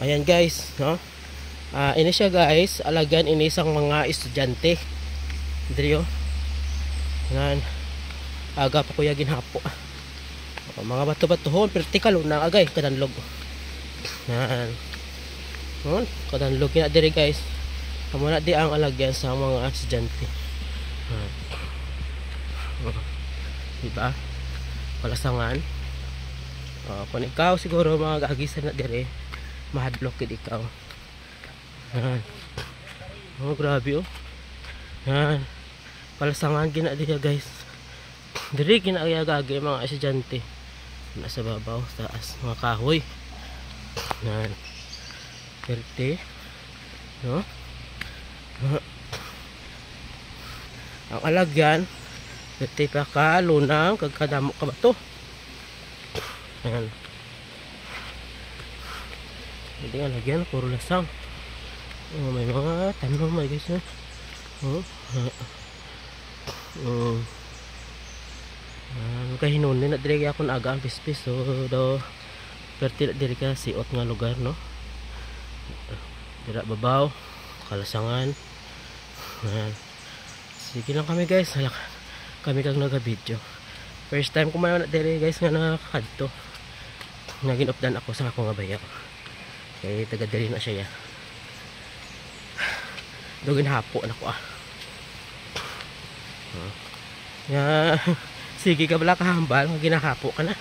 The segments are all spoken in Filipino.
Ayan guys, no? Ini siya guys, alagan ini isang mga estudyante. Diri oh. Nan aga pa kuya ginhapo. Mga bato-batohon, vertical na agay kadanlog. Nan. Non, kadanlog na diri guys. Amo na di ang alagyan sa mga estudyante. Diba? Palasangan. Kung ikaw siguro mga gagisan na diri, mahadlok kid ikaw. Yan. Grabe oh. Yan. Palasangan gina diya guys. Diri ginagagi mga estudyante. Nasa babaw, taas mga kahoy. Yan. Perte. No? Ang alagyan, perte pa ka lunang kagkadamo ka ba to? Yan. Hindi nga lagyan, puro lasang. May mga tanong mga guys. Kahinunin na diri ako na aga ang pispis. So do perti na diri ka siot nga lugar no. Dira babaw, kalasangan. Sige lang kami guys. Kami kang naga-video. First time ko man na diri guys nga nakakadto. Naginupdan ako sa ako nga bayaw. Kaya taga diri na siya ya. Dugin hapo na ko Ya, sige ka bala kahambal, ginahapo ka na.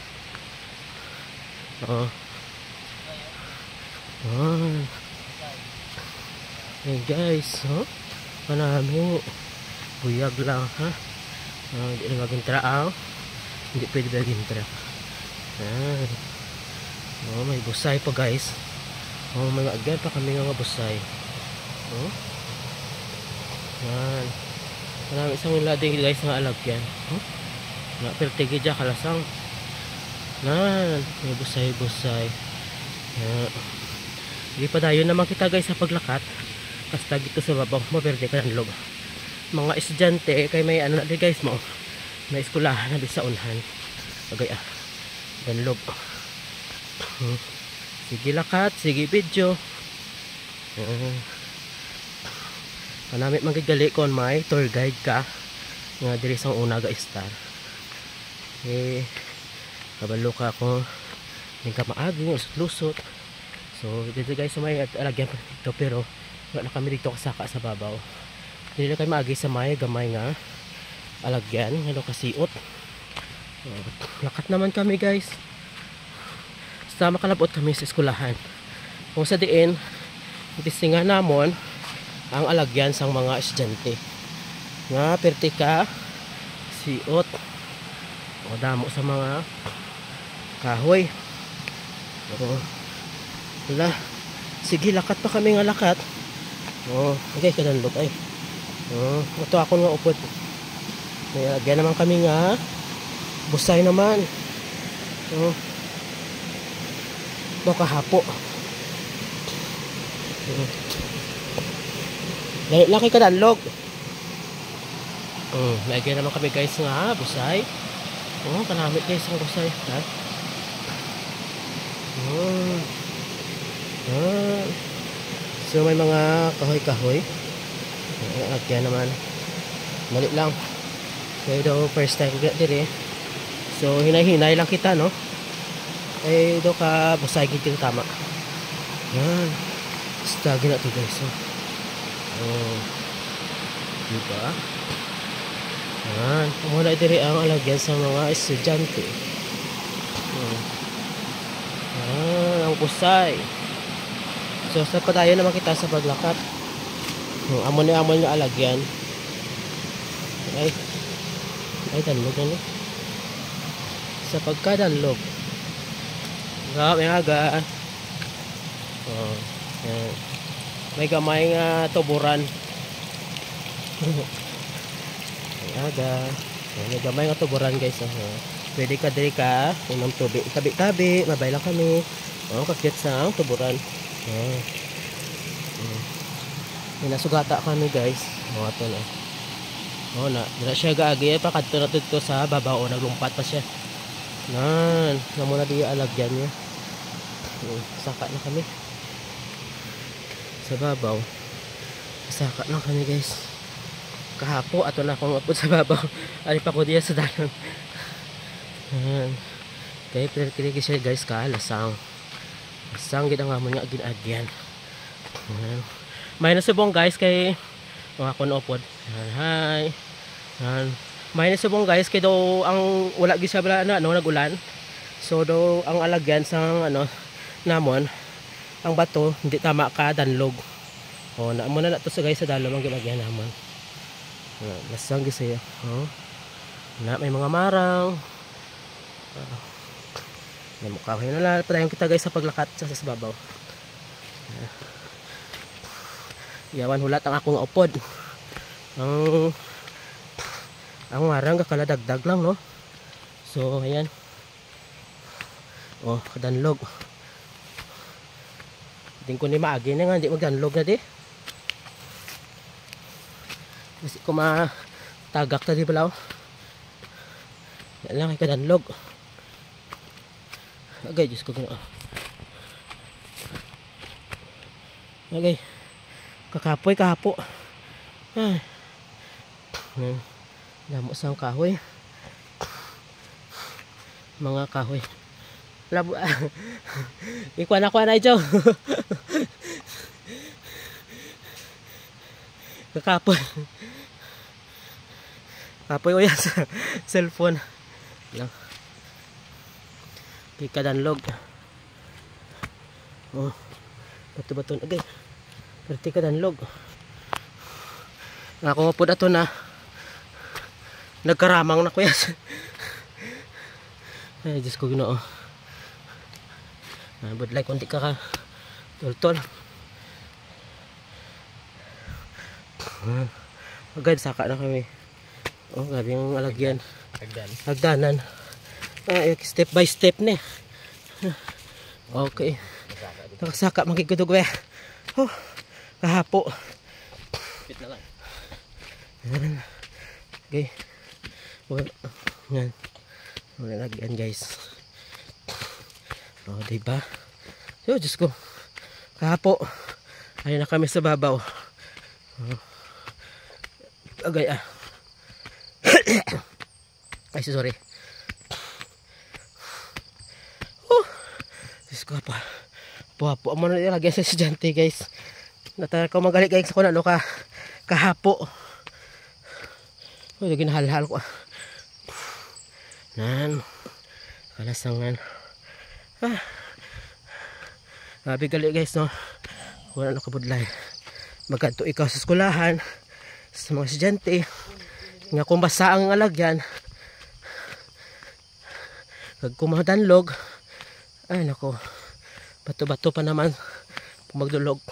Hey guys, panami buyag lang ha. Hindi na magintra hindi pwede magintra. May busay pa guys. May agad pa kami nga busay. Yan. Marami isang lading guys nga alagyan. Pertigi dyan kalasang. Yan. May busay-busay. Hindi pa dayon naman kita guys sa paglakat. Basta dito sa babaw mo perde ka ng log. Mga estudyante kay may ano na di guys mo. May eskulahan na di sa unhan. Agay danlog. Sige lakat, sige video. Manamit magigali kon may tour guide ka nga diri sang una ga star. Kabalo ka ko ning ka maagi lusot. So dito guys sa may alagyan pa dito pero wala na kami dito kasaka sa babaw. Dili kay maagi sa may gamay nga alagyan nga kasiot. Lakat naman kami guys. Sama kalabot kami sa eskwelahan. Kung sa diin tisingan namon ang alagyan sang mga estudyante nga pertika siot o damo sa mga kahoy. Wala, sige lakat pa kami nga lakat. Okay kadanlog ay ito ako nga upot. May alagyan naman kami nga busay naman. Kahapo. Laki ka danlog. Lagyan naman kami guys nga busay. Kanamit guys ang busay ha? So may mga kahoy-kahoy. Lagyan naman. Mali lang. Kaya daw first time diri. So hinay-hinay lang kita no. Do ka busay gid tama. Yan. Stagi na to guys. Diba? Muna diri ang alagyan sa mga estudyante. Ang pusay. So sa padayon naman kita sa paglakat. Amon nga alagyan. Ay danlog ano? Sa pagkadanlog. May aga. May gamay nga tuburan. May gamay nga tuburan guys. Pwede ka diri ka unom tubig. Tabi-tabi, mabay lang kami. Kakit sa tuburan. May nasugata kami guys. Ito na. Dira siya gaagi pa kadto na dito sa babaw. Naglumpat pa siya. Nan, muna di alagyan niya. Saka na kami. sa babaw. Saka lang kami guys. Kahapo ato na akong upod sa babaw. Ali pa ko diya sa dalan. Kaya pinagkiligi siya guys lasang. Lasang gid ang amon nga ginagyan. May nasubong guys kay ako na upod. Hi. May nasubong guys kay daw ang wala gid siya bala na nagulan. So daw ang alagyan sa namon ang bato hindi tama ka danlog. O na mo na to sa guys sa dalom ang ginagyan namon. Lasang gid siya. Na may mga marang. May mukha na lang padayon kita guys sa paglakat sa babaw. Yawan hulat ang akong upod. Ang marang kakaladagdag lang no. So ayan. Kadanlog. Hindi ko ni maagi na nga, hindi magdanlog na di. Kasi ko matagak na di pala. Yan lang, kadanlog. Okay, Diyos ko gano'n. Okay. Kakapoy, kahapo. Damo sa kahoy. Mga kahoy. Labo. Ikuan ako na ito. Kakapoy. Kapoy ko yan sa cellphone. Lang. Kikadanlog. Bato-bato. Okay. Perti kadanlog. Ako po na to na nagkaramang na ko yan. Ay, Diyos ko ginoo. Budlay konti ka tol-tol. Agad saka na kami. Grabe yung alagyan. Hagdanan. Step by step ni. Okay. Nakasaka magigudog we. Kahapo. Pit na lang. Okay. Yan. Wala lagyan guys. Diba? So, Diyos ko. Kahapo. Ayun na kami sa babaw. Agay Ay, sorry. Diyos ko pa. Puhapo. Amo na nilagyan sa estudyante guys. Natara ko magalit guys ako na kahapo. Ginahalhal ko. Nan. Kalasangan. Grabe gali guys no. Wala na kabudlay. Magkanto ikaw sa eskulahan sa mga estudyante nga kung basa ang alagyan pag kumadanlog ay nako bato-bato pa naman kung magdulog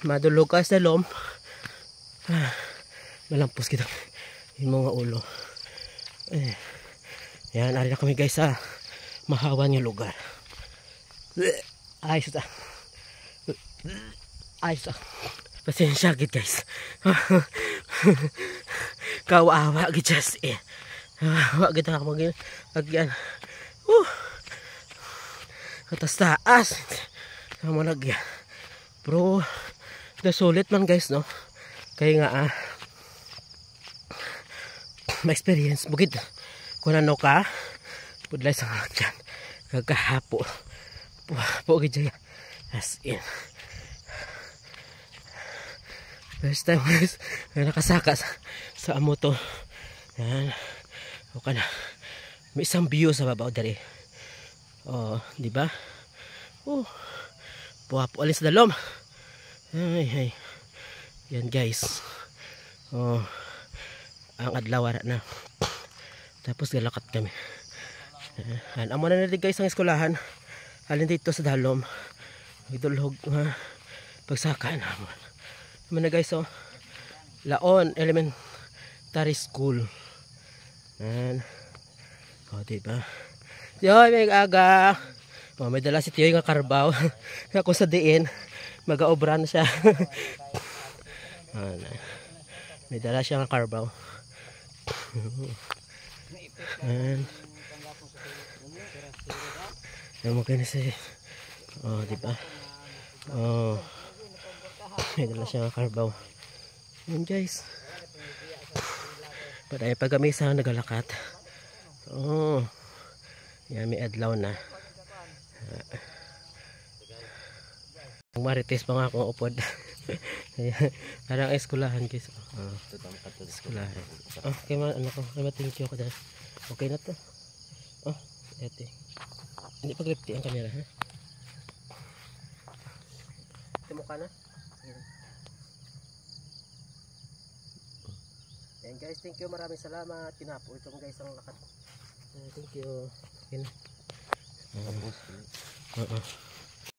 madulog ka sa lom malampos kita yung mga ulo yan ari na kami guys sa mahawan yung lugar. Ayos na. Ayos na. Pasensya gid guys. Kawawa gid just wa gid ako agyan. Katas-taas. Samo nagyan. Bro, sulit man guys no. Kaya nga ma-experience bukid. Kung ano ka pudlay sa dyan kagahapo po gid as in first time guys nakasaka sa amo to yan okay na may isang view sa babaw dari di ba puwapo alis dalom ay yan guys ang adlaw na tapos galakat kami. Amo na natin guys ang eskulahan. Halin dito sa dalom. Idulhog pagsaka naman. Amo na guys Laon Elementary School. Diba? Yoy, may aga. May dala si Tiyoy nga karbaw. Ako sa diin. Mag-aobra na siya. May dala siya nga karbaw. Ayan mo kayo na siya. Diba? May dala siya karbaw. Yun guys. Paday pag kami sa nagalakat. Oh. Yan may adlaw na. Marites pa nga akong upod. Parang eskulahan guys. Eskulahan. Oh, kaya ano ko, kaya thank you ko dahil. Okay na to. Oh, ete. Hindi pa gripti ang camera ha. Timo ka na. Ayan guys, thank you, maraming salamat. Tinapo ito guys ang lakat. Thank you. Okay na.